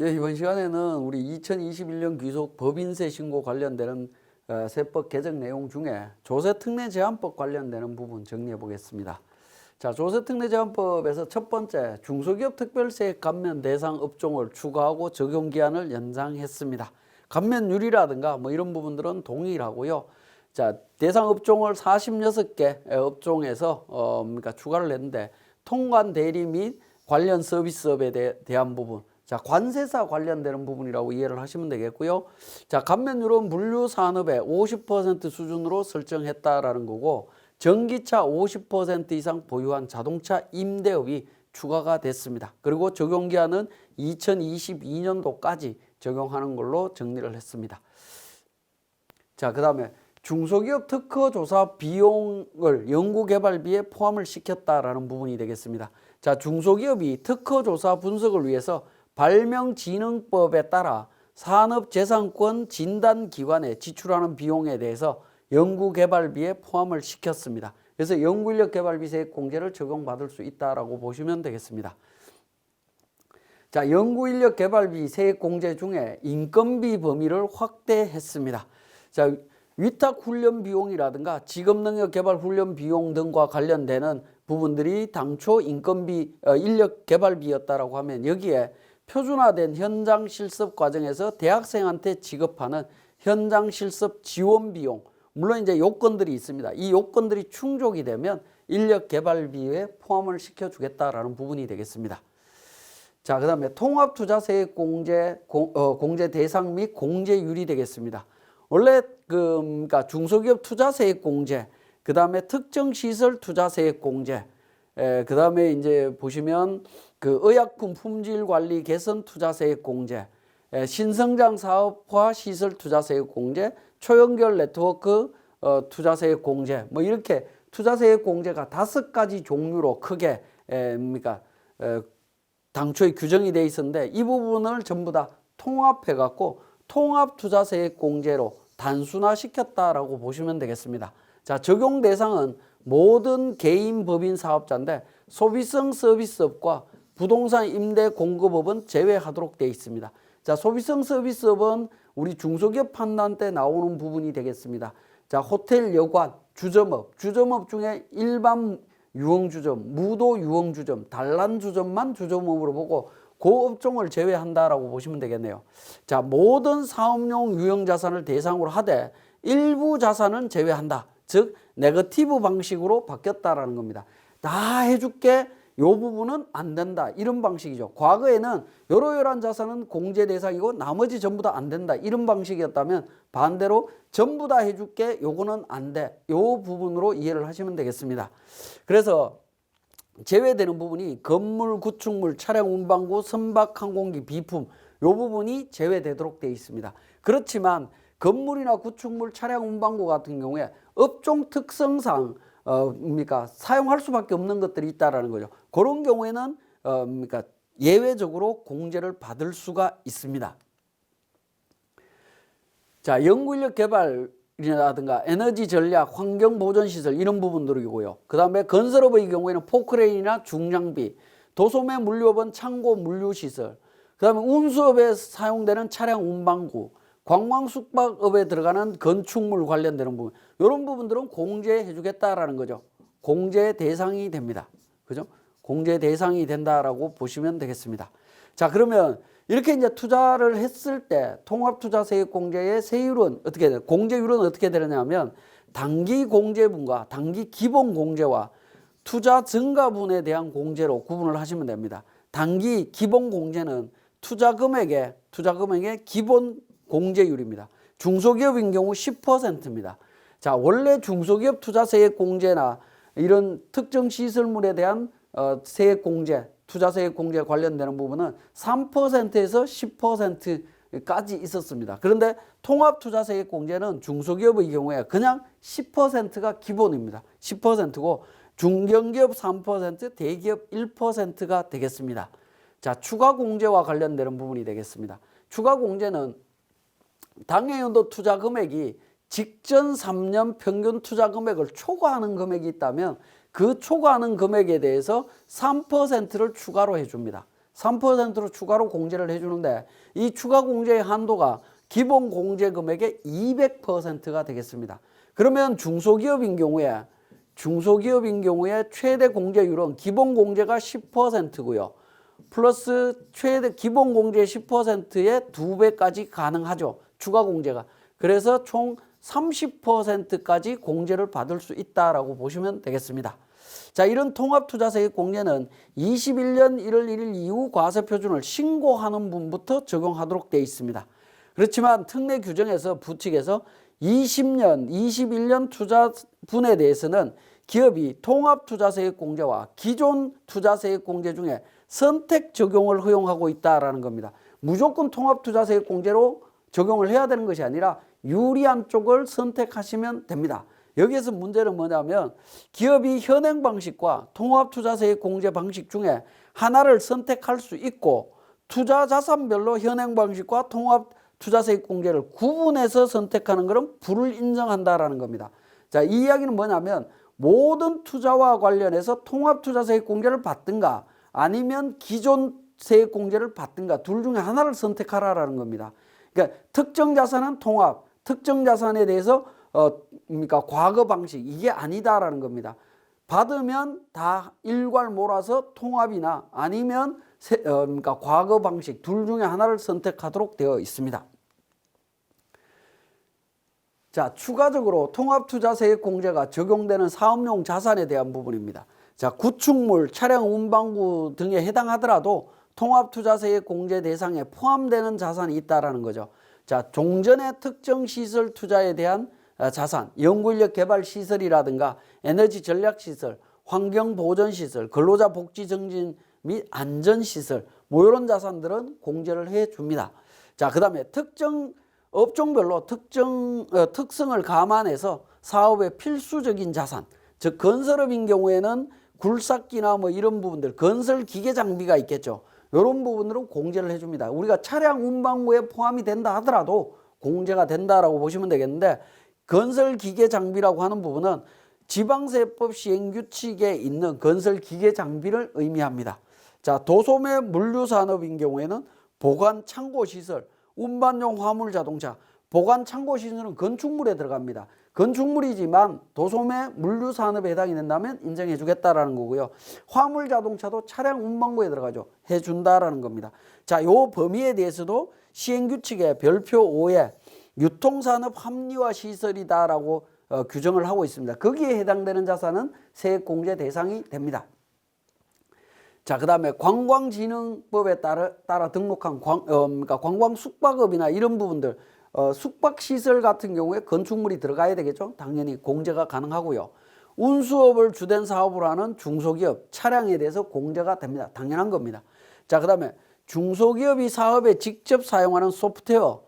네, 이번 시간에는 우리 2021년 귀속 법인세 신고 관련되는 세법 개정 내용 중에 조세특례제한법 관련되는 부분 정리해 보겠습니다. 자, 조세특례제한법에서 첫 번째, 중소기업 특별세 감면 대상 업종을 추가하고 적용기한을 연장했습니다. 감면율이라든가 뭐 이런 부분들은 동일하고요. 자, 대상 업종을 46개 업종에서 그러니까 추가를 했는데, 통관 대리 및 관련 서비스업에 대한 부분, 자, 관세사 관련되는 부분이라고 이해를 하시면 되겠고요. 자, 감면율은 물류 산업의 50% 수준으로 설정했다라는 거고, 전기차 50% 이상 보유한 자동차 임대업이 추가가 됐습니다. 그리고 적용기한은 2022년도까지 적용하는 걸로 정리를 했습니다. 자, 그 다음에 중소기업 특허조사 비용을 연구개발비에 포함을 시켰다라는 부분이 되겠습니다. 자, 중소기업이 특허조사 분석을 위해서 발명진흥법에 따라 산업재산권 진단기관에 지출하는 비용에 대해서 연구개발비에 포함을 시켰습니다. 그래서 연구인력 개발비 세액 공제를 적용받을 수 있다라고 보시면 되겠습니다. 자, 연구인력 개발비 세액 공제 중에 인건비 범위를 확대했습니다. 자, 위탁 훈련 비용이라든가 직업능력 개발 훈련 비용 등과 관련되는 부분들이 당초 인건비 인력 개발비였다라고 하면, 여기에 표준화된 현장 실습 과정에서 대학생한테 지급하는 현장 실습 지원 비용, 물론 이제 요건들이 있습니다. 이 요건들이 충족이 되면 인력 개발비에 포함을 시켜주겠다라는 부분이 되겠습니다. 자, 그 다음에 통합투자세액 공제 대상 및 공제율이 되겠습니다. 원래 그러니까 중소기업 투자세액 공제, 그 다음에 특정시설 투자세액 공제, 그 다음에 이제 보시면 그 의약품 품질 관리 개선 투자세액 공제, 신성장 사업화 시설 투자세액 공제, 초연결 네트워크 투자세액 공제, 뭐 이렇게 투자세액 공제가 5가지 종류로 크게 그러니까 당초에 규정이 돼 있었는데, 이 부분을 전부 다 통합해 갖고 통합투자세액 공제로 단순화시켰다라고 보시면 되겠습니다. 자, 적용 대상은 모든 개인 법인 사업자인데 소비성 서비스업과 부동산 임대 공급업은 제외하도록 되어 있습니다. 자, 소비성 서비스업은 우리 중소기업 판단 때 나오는 부분이 되겠습니다. 자, 호텔, 여관, 주점업 중에 일반 유흥주점, 무도 유흥주점, 단란주점만 주점업으로 보고 그 업종을 제외한다라고 보시면 되겠네요. 자, 모든 사업용 유형자산을 대상으로 하되 일부 자산은 제외한다. 즉 네거티브 방식으로 바뀌었다라는 겁니다. 다 해줄게, 요 부분은 안 된다, 이런 방식이죠. 과거에는 요러요러한 자산은 공제 대상이고 나머지 전부 다 안 된다, 이런 방식이었다면, 반대로 전부 다 해줄게, 요거는 안 돼, 요 부분으로 이해를 하시면 되겠습니다. 그래서 제외되는 부분이 건물, 구축물, 차량 운반구, 선박, 항공기, 비품, 요 부분이 제외되도록 되어 있습니다. 그렇지만 건물이나 구축물, 차량 운반구 같은 경우에 업종 특성상 그러니까 사용할 수밖에 없는 것들이 있다라는 거죠. 그런 경우에는 그러니까 예외적으로 공제를 받을 수가 있습니다. 자, 연구인력 개발이라든가 에너지 전략, 환경 보전 시설, 이런 부분들이고요. 그 다음에 건설업의 경우에는 포크레인이나 중장비, 도소매 물류업은 창고 물류 시설, 그 다음에 운수업에 사용되는 차량 운반구, 관광 숙박업에 들어가는 건축물 관련되는 부분, 이런 부분들은 공제해 주겠다라는 거죠. 공제 대상이 됩니다. 그죠? 공제 대상이 된다라고 보시면 되겠습니다. 자, 그러면 이렇게 이제 투자를 했을 때 통합투자세액 공제의 세율은 어떻게 돼요? 공제율은 어떻게 되느냐면, 단기 공제분과 단기 기본 공제와 투자 증가분에 대한 공제로 구분을 하시면 됩니다. 단기 기본 공제는 투자 금액의 기본 공제율입니다. 중소기업인 경우 10%입니다. 자, 원래 중소기업 투자세액 공제나 이런 특정 시설물에 대한 세액 공제, 투자세액 공제 관련되는 부분은 3%에서 10%까지 있었습니다. 그런데 통합투자세액 공제는 중소기업의 경우에 그냥 10%가 기본입니다. 10%고 중견기업 3%, 대기업 1%가 되겠습니다. 자, 추가 공제와 관련되는 부분이 되겠습니다. 추가 공제는 당해연도 투자 금액이 직전 3년 평균 투자 금액을 초과하는 금액이 있다면 그 초과하는 금액에 대해서 3%를 추가로 해줍니다. 3%로 추가로 공제를 해주는데 이 추가 공제의 한도가 기본 공제 금액의 200%가 되겠습니다. 그러면 중소기업인 경우에 최대 공제율은 기본 공제가 10%고요. 플러스 최대 기본 공제 10%의 2배까지 가능하죠. 추가 공제가. 그래서 총 30%까지 공제를 받을 수 있다라고 보시면 되겠습니다. 자, 이런 통합투자세액 공제는 21년 1월 1일 이후 과세표준을 신고하는 분부터 적용하도록 되어 있습니다. 그렇지만 특례 규정에서 부칙에서 20년, 21년 투자분에 대해서는 기업이 통합투자세액 공제와 기존 투자세액 공제 중에 선택 적용을 허용하고 있다라는 겁니다. 무조건 통합투자세액 공제로 적용을 해야 되는 것이 아니라 유리한 쪽을 선택하시면 됩니다. 여기에서 문제는 뭐냐면 기업이 현행 방식과 통합투자세액 공제 방식 중에 하나를 선택할 수 있고 투자자산별로 현행 방식과 통합투자세액 공제를 구분해서 선택하는 것은 불을 인정한다라는 겁니다. 자, 이 이야기는 뭐냐면 모든 투자와 관련해서 통합투자세액 공제를 받든가 아니면 기존 세액 공제를 받든가 둘 중에 하나를 선택하라라는 겁니다. 그러니까 특정 자산은 통합, 특정 자산에 대해서 그러니까 과거 방식 이게 아니다라는 겁니다. 받으면 다 일괄 몰아서 통합이나 아니면 그러니까 과거 방식 둘 중에 하나를 선택하도록 되어 있습니다. 자, 추가적으로 통합투자세액 공제가 적용되는 사업용 자산에 대한 부분입니다. 자, 구축물, 차량 운반구 등에 해당하더라도 통합투자세액 공제 대상에 포함되는 자산이 있다라는 거죠. 자, 종전의 특정 시설 투자에 대한 자산, 연구인력 개발 시설이라든가 에너지 전략 시설, 환경 보전 시설, 근로자 복지 증진 및 안전 시설, 뭐 이런 자산들은 공제를 해 줍니다. 자, 그다음에 특정 업종별로 특정 특성을 감안해서 사업의 필수적인 자산, 즉 건설업인 경우에는 굴삭기나 뭐 이런 부분들, 건설 기계 장비가 있겠죠. 이런 부분으로 공제를 해줍니다. 우리가 차량 운반구에 포함이 된다 하더라도 공제가 된다라고 보시면 되겠는데 건설 기계 장비라고 하는 부분은 지방세법 시행규칙에 있는 건설 기계 장비를 의미합니다. 자, 도소매 물류산업인 경우에는 보관 창고시설, 운반용 화물 자동차, 보관 창고시설은 건축물에 들어갑니다. 건축물이지만 도소매 물류산업에 해당이 된다면 인정해 주겠다라는 거고요. 화물 자동차도 차량 운반구에 들어가죠. 해준다라는 겁니다. 자, 요 범위에 대해서도 시행규칙의 별표 5에 유통산업 합리화 시설이다라고 규정을 하고 있습니다. 거기에 해당되는 자산은 세액공제 대상이 됩니다. 자, 그 다음에 관광진흥법에 따라 등록한 그러니까 관광숙박업이나 이런 부분들, 숙박시설 같은 경우에 건축물이 들어가야 되겠죠. 당연히 공제가 가능하고요. 운수업을 주된 사업으로 하는 중소기업, 차량에 대해서 공제가 됩니다. 당연한 겁니다. 자, 그 다음에 중소기업이 사업에 직접 사용하는 소프트웨어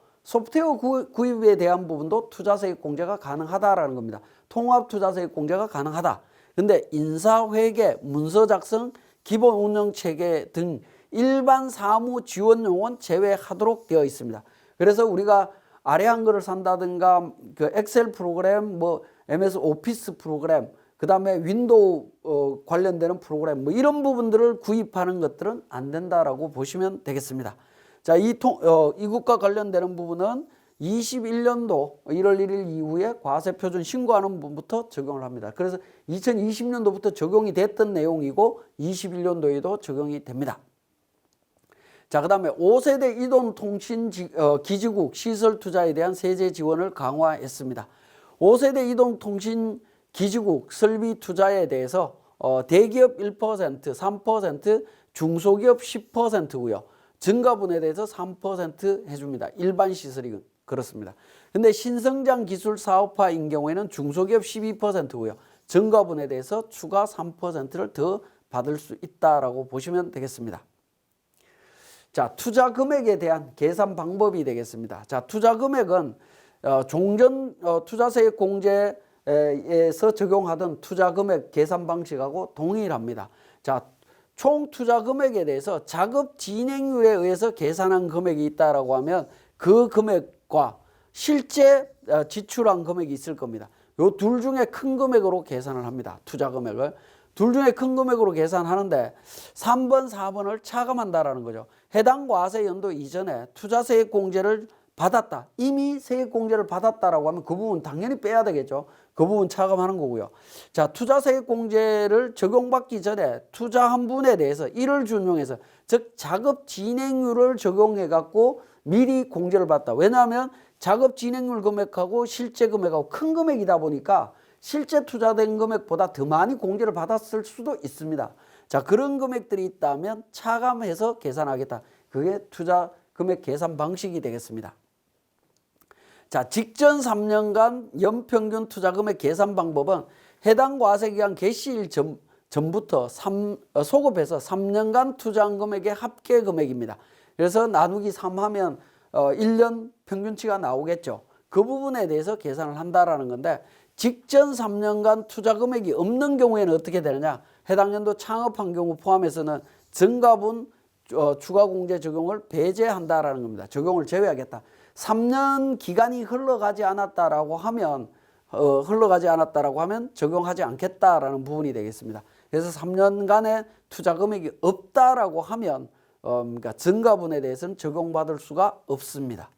구입에 대한 부분도 투자세액 공제가 가능하다라는 겁니다. 통합투자세액 공제가 가능하다. 근데 인사회계, 문서 작성, 기본 운영체계 등 일반 사무 지원용은 제외하도록 되어 있습니다. 그래서 우리가 아래 한글을 산다든가 그 엑셀 프로그램, 뭐 MS 오피스 프로그램, 그 다음에 윈도우 관련되는 프로그램, 뭐 이런 부분들을 구입하는 것들은 안 된다라고 보시면 되겠습니다. 자, 이것과 관련되는 부분은 21년도 1월 1일 이후에 과세표준 신고하는 부분부터 적용을 합니다. 그래서 2020년도부터 적용이 됐던 내용이고 21년도에도 적용이 됩니다. 자, 그 다음에 5세대 이동통신 기지국 시설 투자에 대한 세제 지원을 강화했습니다. 5세대 이동통신 기지국 설비 투자에 대해서 대기업 1%, 3%, 중소기업 10%고요. 증가분에 대해서 3% 해줍니다. 일반 시설이 그렇습니다. 근데 신성장 기술 사업화인 경우에는 중소기업 12%고요. 증가분에 대해서 추가 3%를 더 받을 수 있다라고 보시면 되겠습니다. 자, 투자 금액에 대한 계산 방법이 되겠습니다. 자, 투자 금액은 종전 투자세액 공제에서 적용하던 투자 금액 계산 방식하고 동일합니다. 자, 총 투자 금액에 대해서 작업 진행률에 의해서 계산한 금액이 있다라고 하면 그 금액과 실제 지출한 금액이 있을 겁니다. 요 둘 중에 큰 금액으로 계산을 합니다. 투자 금액을. 둘 중에 큰 금액으로 계산하는데 3번, 4번을 차감한다라는 거죠. 해당 과세 연도 이전에 투자세액공제를 받았다. 이미 세액공제를 받았다라고 하면 그 부분 당연히 빼야 되겠죠. 그 부분 차감하는 거고요. 자, 투자세액공제를 적용받기 전에 투자한 분에 대해서 이를 준용해서, 즉 작업 진행률을 적용해 갖고 미리 공제를 받다. 왜냐하면 작업 진행률 금액하고 실제 금액하고 큰 금액이다 보니까 실제 투자된 금액보다 더 많이 공제를 받았을 수도 있습니다. 자, 그런 금액들이 있다면 차감해서 계산하겠다. 그게 투자 금액 계산 방식이 되겠습니다. 자, 직전 3년간 연평균 투자금액 계산 방법은 해당 과세기간 개시일 전부터 소급해서 3년간 투자한 금액의 합계 금액입니다. 그래서 나누기 3하면 1년 평균치가 나오겠죠. 그 부분에 대해서 계산을 한다라는 건데, 직전 3년간 투자 금액이 없는 경우에는 어떻게 되느냐? 해당 연도 창업한 경우 포함해서는 증가분 추가 공제 적용을 배제한다라는 겁니다. 적용을 제외하겠다. 3년 기간이 흘러가지 않았다라고 하면 적용하지 않겠다라는 부분이 되겠습니다. 그래서 3년간의 투자 금액이 없다라고 하면 그러니까 증가분에 대해서는 적용받을 수가 없습니다.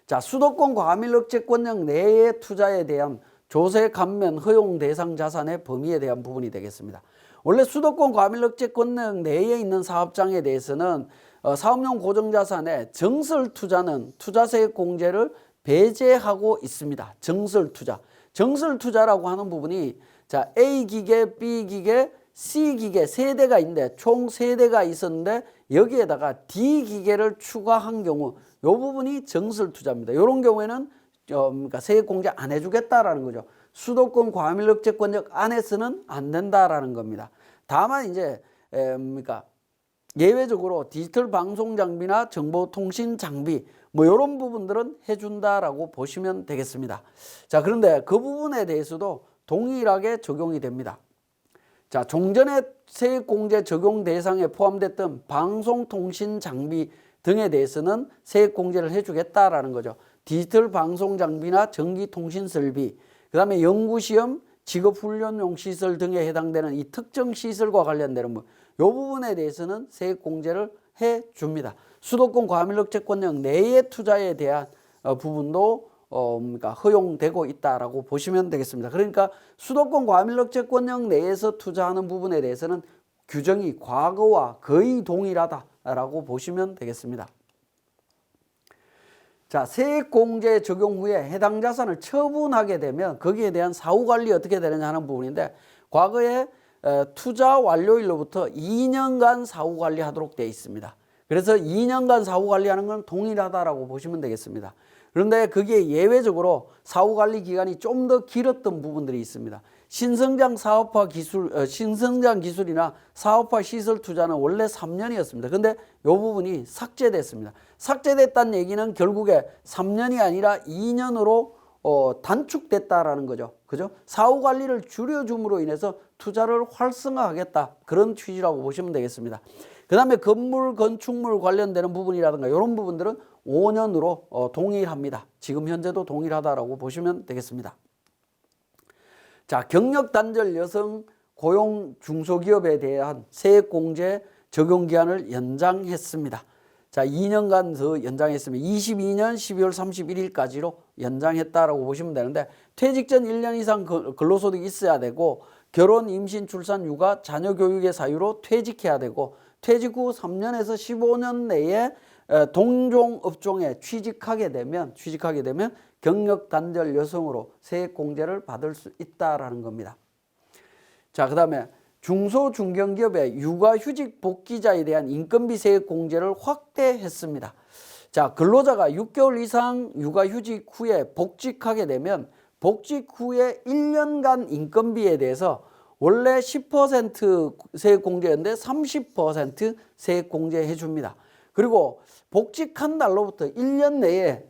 자, 수도권 과밀억제권역 내의 투자에 대한 조세 감면 허용 대상 자산의 범위에 대한 부분이 되겠습니다. 원래 수도권 과밀억제권역 내에 있는 사업장에 대해서는 사업용 고정자산의 정설투자는 투자세액 공제를 배제하고 있습니다. 정설투자. 정설투자라고 하는 부분이, 자, A기계, B기계, C기계 3대가 있는데 총 3대가 있었는데 여기에다가 D기계를 추가한 경우, 이 부분이 정설투자입니다. 이런 경우에는 그러니까 세액 공제 안 해주겠다라는 거죠. 수도권 과밀억제권역 안에서는 안 된다라는 겁니다. 다만 이제 그러니까 예외적으로 디지털 방송 장비나 정보통신 장비 뭐 이런 부분들은 해준다라고 보시면 되겠습니다. 자, 그런데 그 부분에 대해서도 동일하게 적용이 됩니다. 자, 종전에 세액공제 적용 대상에 포함됐던 방송통신 장비 등에 대해서는 세액공제를 해주겠다라는 거죠. 디지털 방송 장비나 전기통신 설비, 그 다음에 연구시험, 직업훈련용 시설 등에 해당되는 이 특정 시설과 관련되는 부분, 이 부분에 대해서는 세액공제를 해줍니다. 수도권 과밀억제권역 내의 투자에 대한 부분도 그러니까 허용되고 있다라고 보시면 되겠습니다. 그러니까 수도권 과밀억제권역 내에서 투자하는 부분에 대해서는 규정이 과거와 거의 동일하다라고 보시면 되겠습니다. 자, 세액공제 적용 후에 해당 자산을 처분하게 되면 거기에 대한 사후관리 어떻게 되느냐 하는 부분인데, 과거에 투자 완료일로부터 2년간 사후관리하도록 되어 있습니다. 그래서 2년간 사후관리하는 건 동일하다라고 보시면 되겠습니다. 그런데 그게 예외적으로 사후관리 기간이 좀 더 길었던 부분들이 있습니다. 신성장 기술이나 사업화 시설 투자는 원래 3년이었습니다. 그런데 이 부분이 삭제됐습니다. 삭제됐다는 얘기는 결국에 3년이 아니라 2년으로 단축됐다라는 거죠. 그죠? 사후 관리를 줄여줌으로 인해서 투자를 활성화하겠다. 그런 취지라고 보시면 되겠습니다. 그 다음에 건물, 건축물 관련되는 부분이라든가 이런 부분들은 5년으로 동일합니다. 지금 현재도 동일하다라고 보시면 되겠습니다. 자, 경력 단절 여성 고용 중소기업에 대한 세액공제 적용기한을 연장했습니다. 자, 2년간 더 연장했습니다. 22년 12월 31일까지로 연장했다라고 보시면 되는데, 퇴직 전 1년 이상 근로소득이 있어야 되고, 결혼, 임신, 출산, 육아, 자녀 교육의 사유로 퇴직해야 되고, 퇴직 후 3년에서 15년 내에 동종 업종에 취직하게 되면 경력 단절 여성으로 세액 공제를 받을 수 있다라는 겁니다. 자, 그다음에 중소중견기업의 육아휴직 복귀자에 대한 인건비 세액 공제를 확대했습니다. 자, 근로자가 6개월 이상 육아휴직 후에 복직하게 되면 복직 후에 1년간 인건비에 대해서 원래 10% 세액 공제였는데 30% 세액 공제해 줍니다. 그리고 복직한 날로부터 1년 내에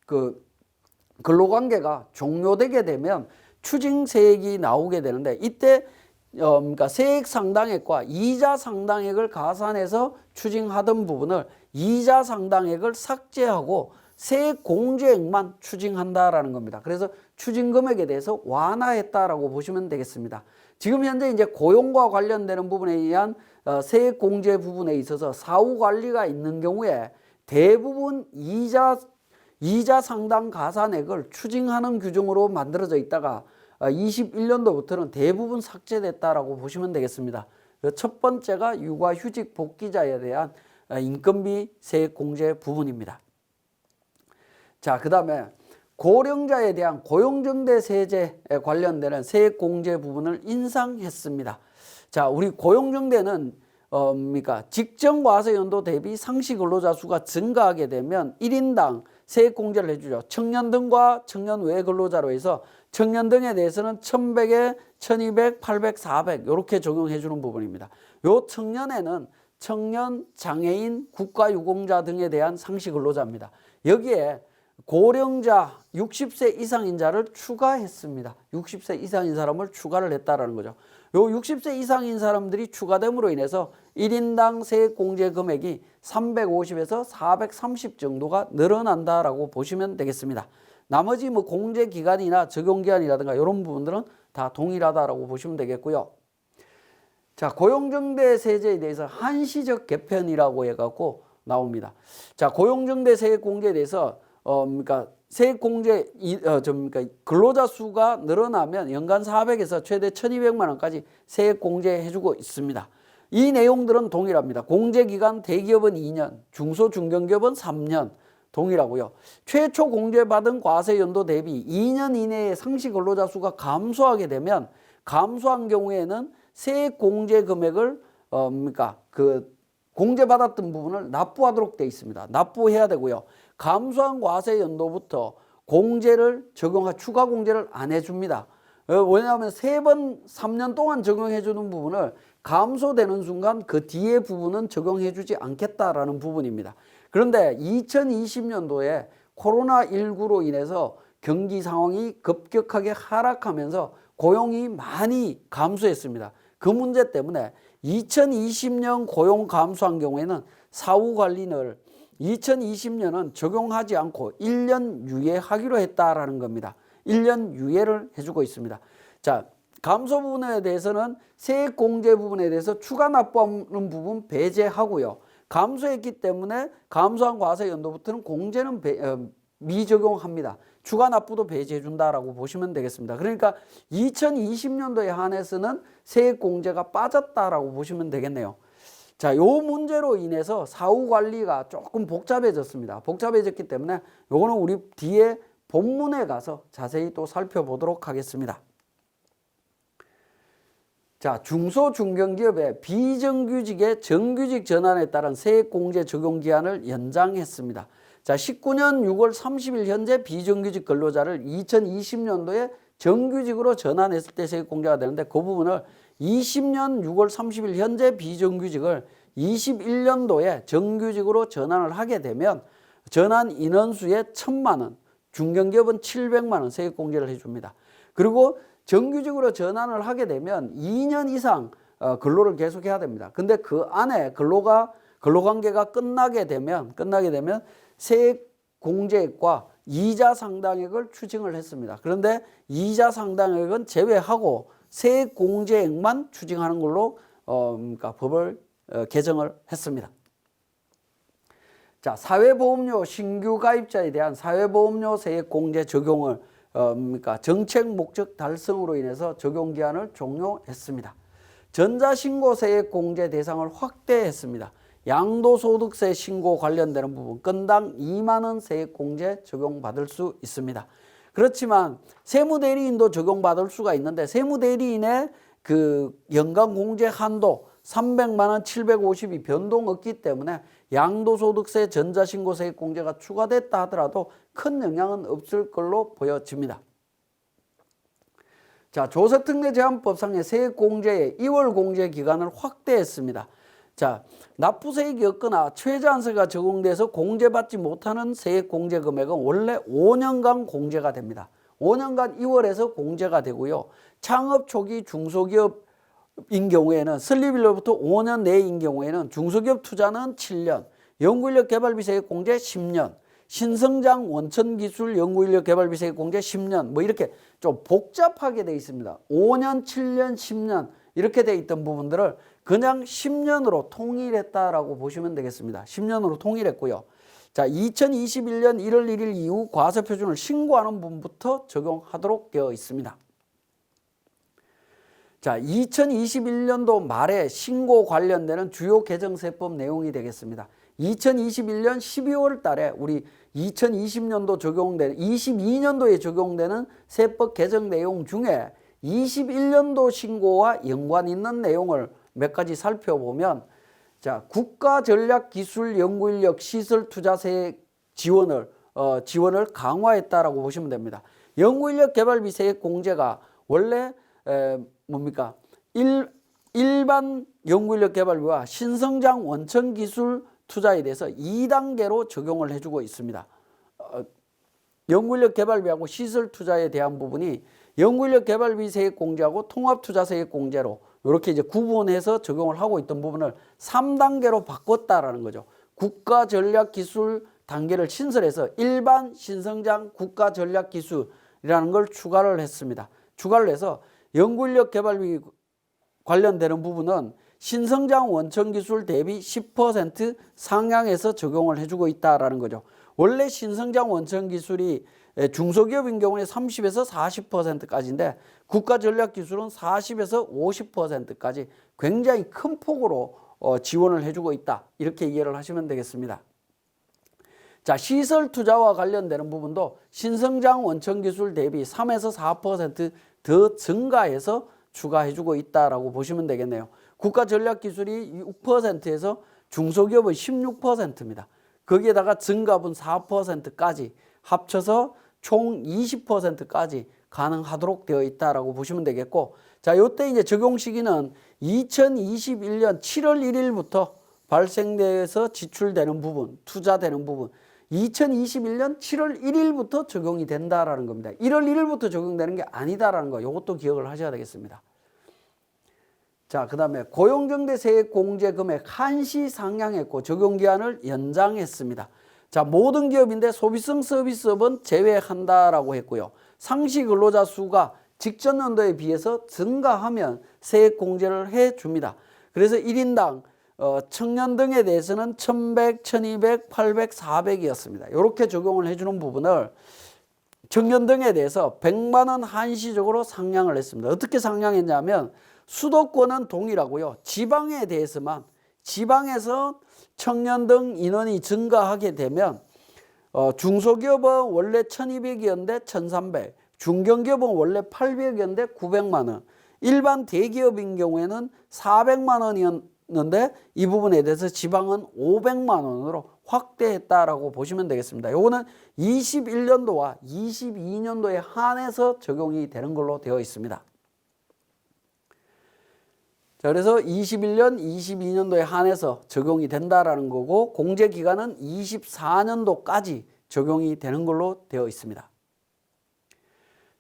그 근로관계가 종료되게 되면 추징세액이 나오게 되는데, 이때 그러니까 세액 상당액과 이자 상당액을 가산해서 추징하던 부분을 이자 상당액을 삭제하고 세액 공제액만 추징한다라는 겁니다. 그래서 추징 금액에 대해서 완화했다라고 보시면 되겠습니다. 지금 현재 이제 고용과 관련되는 부분에 의한 세액 공제 부분에 있어서 사후 관리가 있는 경우에 대부분 이자 상당 가산액을 추징하는 규정으로 만들어져 있다가 21년도부터는 대부분 삭제됐다라고 보시면 되겠습니다. 첫 번째가 육아휴직 복귀자에 대한 인건비 세액 공제 부분입니다. 자, 그 다음에 고령자에 대한 고용정대 세제에 관련되는 세액 공제 부분을 인상했습니다. 자, 우리 고용정대는 직전 과세 연도 대비 상시 근로자 수가 증가하게 되면 1인당 세액 공제를 해주죠. 청년 등과 청년 외 근로자로 해서 청년 등에 대해서는 1100에 1200, 800, 400 이렇게 적용해 주는 부분입니다. 요 청년에는 청년, 장애인, 국가유공자 등에 대한 상시 근로자입니다. 여기에 고령자 60세 이상인 자를 추가했습니다. 60세 이상인 사람을 추가를 했다라는 거죠. 요 60세 이상인 사람들이 추가됨으로 인해서 1인당 세액 공제 금액이 350에서 430 정도가 늘어난다라고 보시면 되겠습니다. 나머지 뭐 공제 기간이나 적용 기간이라든가 이런 부분들은 다 동일하다라고 보시면 되겠고요. 자, 고용정대 세제에 대해서 한시적 개편이라고 해갖고 나옵니다. 자, 고용정대 세액 공제에 대해서 세액 공제 근로자 수가 늘어나면 연간 400에서 최대 1200만 원까지 세액 공제해주고 있습니다. 이 내용들은 동일합니다. 공제기간 대기업은 2년, 중소 중견기업은 3년 동일하고요. 최초 공제받은 과세 연도 대비 2년 이내에 상시 근로자 수가 감소하게 되면 감소한 경우에는 세액 공제 금액을 공제받았던 부분을 납부하도록 되어 있습니다. 납부해야 되고요. 감소한 과세 연도부터 공제를 추가 공제를 안 해줍니다. 왜냐하면 3번 3년 동안 적용해 주는 부분을 감소되는 순간 그 뒤에 부분은 적용해 주지 않겠다라는 부분입니다. 그런데 2020년도에 코로나19로 인해서 경기 상황이 급격하게 하락하면서 고용이 많이 감소했습니다. 그 문제 때문에 2020년 고용 감소한 경우에는 사후 관리를 2020년은 적용하지 않고 1년 유예하기로 했다라는 겁니다. 1년 유예를 해주고 있습니다. 자, 감소 부분에 대해서는 세액 공제 부분에 대해서 추가 납부하는 부분 배제하고요. 감소했기 때문에 감소한 과세 연도부터는 공제는 미적용합니다. 추가 납부도 배제해 준다라고 보시면 되겠습니다. 그러니까 2020년도에 한해서는 세액 공제가 빠졌다라고 보시면 되겠네요. 자, 요 문제로 인해서 사후 관리가 조금 복잡해졌습니다. 복잡해졌기 때문에 요거는 우리 뒤에 본문에 가서 자세히 또 살펴보도록 하겠습니다. 자, 중소 중견기업의 비정규직의 정규직 전환에 따른 세액 공제 적용 기한을 연장했습니다. 자, 19년 6월 30일 현재 비정규직 근로자를 2020년도에 정규직으로 전환했을 때 세액 공제가 되는데 그 부분을 20년 6월 30일 현재 비정규직을 21년도에 정규직으로 전환을 하게 되면 전환 인원수의 1000만 원, 중견기업은 700만 원 세액 공제를 해줍니다. 그리고 정규직으로 전환을 하게 되면 2년 이상 근로를 계속해야 됩니다. 근데 그 안에 근로관계가 끝나게 되면 세액 공제액과 이자 상당액을 추징을 했습니다. 그런데 이자 상당액은 제외하고 세액 공제액만 추징하는 걸로 법을 개정을 했습니다. 자, 사회보험료 신규 가입자에 대한 사회보험료 세액 공제 적용을 정책 목적 달성으로 인해서 적용 기한을 종료했습니다. 전자신고 세액 공제 대상을 확대했습니다. 양도소득세 신고 관련되는 부분 건당 2만 원 세액 공제 적용받을 수 있습니다. 그렇지만 세무대리인도 적용받을 수가 있는데 세무대리인의 그 연간 공제 한도 300만 원, 750이 변동 없기 때문에 양도소득세 전자신고 세액 공제가 추가됐다 하더라도 큰 영향은 없을 걸로 보여집니다. 자, 조세특례제한법상의 세액 공제의 2월 공제 기간을 확대했습니다. 자, 납부세액이 없거나 최저한세가 적용돼서 공제받지 못하는 세액 공제 금액은 원래 5년간 공제가 됩니다. 5년간 2월에서 공제가 되고요. 창업 초기 중소기업인 경우에는 설립일로부터 5년 내인 경우에는 중소기업 투자는 7년, 연구인력 개발비 세액 공제 10년, 신성장 원천기술 연구인력개발비 세액공제 10년 뭐 이렇게 좀 복잡하게 돼 있습니다. 5년, 7년, 10년 이렇게 돼 있던 부분들을 그냥 10년으로 통일했다라고 보시면 되겠습니다. 10년으로 통일했고요. 자, 2021년 1월 1일 이후 과세표준을 신고하는 부분부터 적용하도록 되어 있습니다. 자, 2021년도 말에 신고 관련되는 주요 개정세법 내용이 되겠습니다. 2021년 12월 달에 우리 2020년도 적용되는 22년도에 적용되는 세법 개정 내용 중에 21년도 신고와 연관 있는 내용을 몇 가지 살펴보면 자, 국가전략기술연구인력 시설투자세액 지원을 강화했다라고 보시면 됩니다. 연구인력 개발비 세액 공제가 원래 뭡니까? 일반 연구인력 개발비와 신성장 원천기술 투자에 대해서 2단계로 적용을 해주고 있습니다. 연구인력 개발비하고 시설 투자에 대한 부분이 연구인력 개발비 세액 공제하고 통합투자 세액 공제로 이렇게 이제 구분해서 적용을 하고 있던 부분을 3단계로 바꿨다라는 거죠. 국가전략기술 단계를 신설해서 일반 신성장 국가전략기술이라는 걸 추가를 했습니다. 추가를 해서 연구인력 개발비 관련되는 부분은 신성장 원천기술 대비 10% 상향해서 적용을 해주고 있다라는 거죠. 원래 신성장 원천기술이 중소기업인 경우에 30에서 40%까지인데 국가전략기술은 40에서 50%까지 굉장히 큰 폭으로 지원을 해주고 있다. 이렇게 이해를 하시면 되겠습니다. 자, 시설 투자와 관련되는 부분도 신성장 원천기술 대비 3에서 4% 더 증가해서 추가해주고 있다라고 보시면 되겠네요. 국가전략기술이 6%에서 중소기업은 16%입니다. 거기에다가 증가분 4%까지 합쳐서 총 20%까지 가능하도록 되어 있다라고 보시면 되겠고, 자, 이때 이제 적용 시기는 2021년 7월 1일부터 발생돼서 지출되는 부분, 투자되는 부분, 2021년 7월 1일부터 적용이 된다라는 겁니다. 1월 1일부터 적용되는 게 아니다라는 거, 이것도 기억을 하셔야 되겠습니다. 자, 그 다음에 고용정대 세액 공제 금액 한시 상향했고 적용기한을 연장했습니다. 자, 모든 기업인데 소비성 서비스업은 제외한다라고 했고요. 상시 근로자 수가 직전 연도에 비해서 증가하면 세액 공제를 해줍니다. 그래서 1인당 청년 등에 대해서는 1100, 1200, 800, 400이었습니다. 이렇게 적용을 해주는 부분을 청년 등에 대해서 100만 원 한시적으로 상향을 했습니다. 어떻게 상향했냐면 수도권은 동일하고요. 지방에 대해서만 지방에서 청년 등 인원이 증가하게 되면 중소기업은 원래 1200이었는데 1300, 중견기업은 원래 800이었는데 900만 원, 일반 대기업인 경우에는 400만 원이었는데 이 부분에 대해서 지방은 500만 원으로 확대했다라고 보시면 되겠습니다. 요거는 21년도와 22년도에 한해서 적용이 되는 걸로 되어 있습니다. 자, 그래서 21년, 22년도에 한해서 적용이 된다라는 거고 공제 기간은 24년도까지 적용이 되는 걸로 되어 있습니다.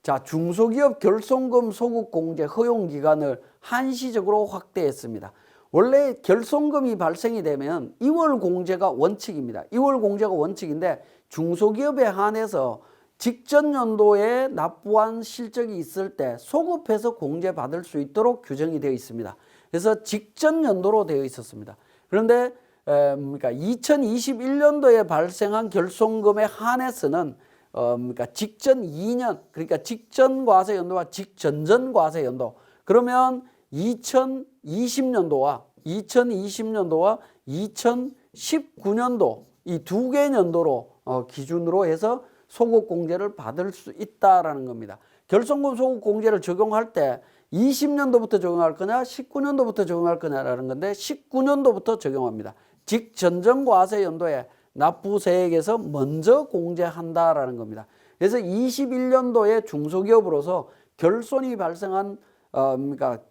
자, 중소기업 결손금 소급 공제 허용 기간을 한시적으로 확대했습니다. 원래 결손금이 발생이 되면 2월 공제가 원칙입니다. 2월 공제가 원칙인데 중소기업에 한해서 직전 연도에 납부한 실적이 있을 때 소급해서 공제받을 수 있도록 규정이 되어 있습니다. 그래서 직전 연도로 되어 있었습니다. 그런데 2021년도에 발생한 결손금에 한해서는 직전 2년, 그러니까 직전 과세 연도와 직전전 과세 연도, 그러면 2020년도와 2019년도 이 두 개 연도로 기준으로 해서 소급 공제를 받을 수 있다라는 겁니다. 결손금 소급 공제를 적용할 때 20년도부터 적용할 거냐 19년도부터 적용할 거냐라는 건데 19년도부터 적용합니다. 직전전 과세 연도에 납부세액에서 먼저 공제한다라는 겁니다. 그래서 21년도에 중소기업으로서 결손이 발생한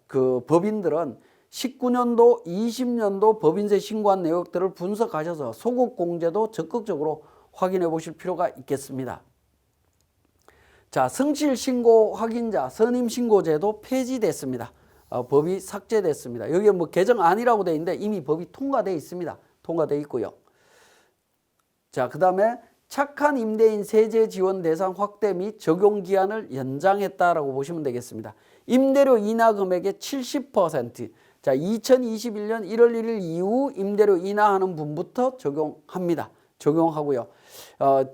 그 법인들은 19년도, 20년도 법인세 신고한 내역들을 분석하셔서 소급 공제도 적극적으로 확인해 보실 필요가 있겠습니다. 자, 성실신고 확인자 선임신고제도 폐지됐습니다. 법이 삭제됐습니다. 여기에 뭐 개정안이라고 되어 있는데 이미 법이 통과되어 있습니다. 통과되어 있고요. 자, 그 다음에 착한 임대인 세제 지원 대상 확대 및 적용 기한을 연장했다라고 보시면 되겠습니다. 임대료 인하 금액의 70%, 자 2021년 1월 1일 이후 임대료 인하하는 분부터 적용합니다. 적용하고요.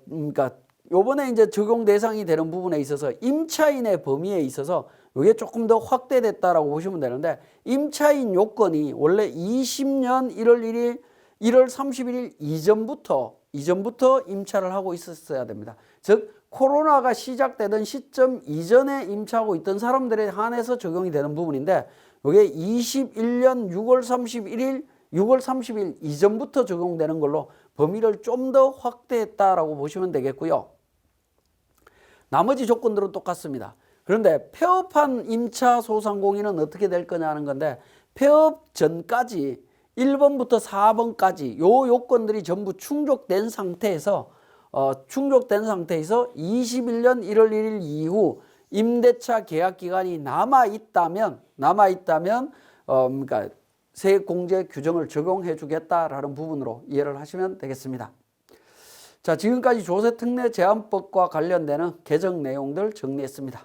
그러니까 요번에 이제 적용 대상이 되는 부분에 있어서 임차인의 범위에 있어서 이게 조금 더 확대됐다라고 보시면 되는데, 임차인 요건이 원래 20년 1월 1일, 1월 31일 이전부터 임차를 하고 있었어야 됩니다. 즉 코로나가 시작되던 시점 이전에 임차하고 있던 사람들에 한해서 적용이 되는 부분인데, 이게 21년 6월 30일 이전부터 적용되는 걸로 범위를 좀 더 확대했다라고 보시면 되겠고요. 나머지 조건들은 똑같습니다. 그런데 폐업한 임차 소상공인은 어떻게 될 거냐 하는 건데, 폐업 전까지 1번부터 4번까지 요 요건들이 전부 충족된 상태에서 21년 1월 1일 이후 임대차 계약 기간이 남아 있다면 그러니까 세액공제 규정을 적용해 주겠다라는 부분으로 이해를 하시면 되겠습니다. 자, 지금까지 조세특례 제한법과 관련되는 개정 내용들 정리했습니다.